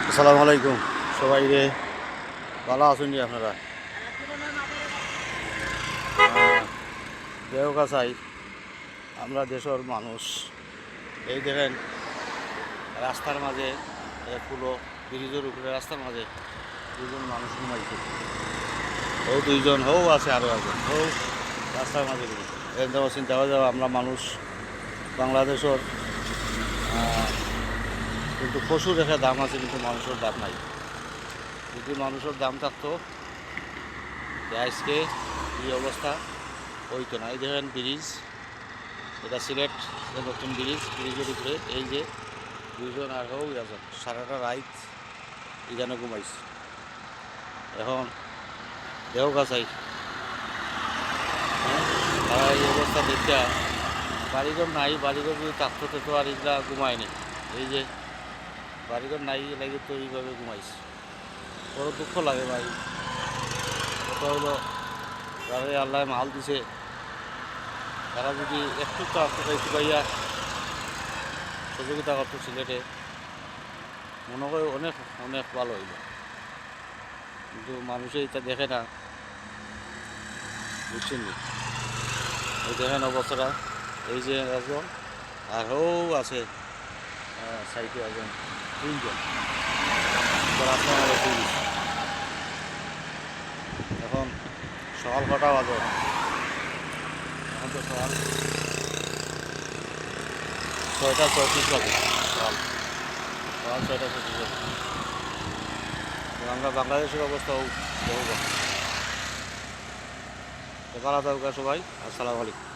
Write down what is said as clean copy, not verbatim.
আসসালামু আলাইকুম সবাই রে, ভালো আছেন আপনারা? দেহ কাছাই আমরা দেশের মানুষ। এই দেখেন রাস্তার মাঝে ফুলো ব্রিজের উপরে রাস্তার মাঝে দুজন মানুষ ঘুমাইছে। ও দুইজন হও আছে, আরও একজন হও রাস্তার মাঝে এরকম চিন্তা করা যাবে আমরা মানুষ বাংলাদেশের, কিন্তু পশুর একটা দাম আছে কিন্তু মানুষের দাম নাই। যদি মানুষের দাম থাকতো আজকে এই অবস্থা হইতো না। এই দেখেন ব্রিজ, এটা সিলেট নতুন ব্রিজের উপরে এই যে দুইজন আর হোক একজন সারাটা রাইত এখানে ঘুমাইছে। এখন দেহ কাছাই তারা এই অবস্থা দেখা বাড়িঘর নাই, বাড়িঘর যদি থাকতো তো আর এগুলা ঘুমায়নি। এই যে বাড়িঘর নাই লাগে তো এইভাবে ঘুমাইছে। বড় দুঃখ লাগে ভাই। কথা হলো তারা আল্লাহ মাল দিছে, তারা যদি একটু তো আপনারা একটু পাইয়া সহযোগিতা করতো সিলেটে, মনে হয় অনেক অনেক ভালো হইল। কিন্তু মানুষে এটা দেখে না, বুঝছেন নি? এই দেখেন অবস্থাটা, এই যে একজন আর আছে সাইডে একজন, তিনজন আপনার এখন সকাল কটা বাজে? এখন তো সকাল 6টা 34 বাজে। সকাল সকাল 6টা 34 বাজে। আমরা বাংলাদেশের অবস্থাও দেখব। ভালো থাকুক সবাই। আসসালামু আলাইকুম।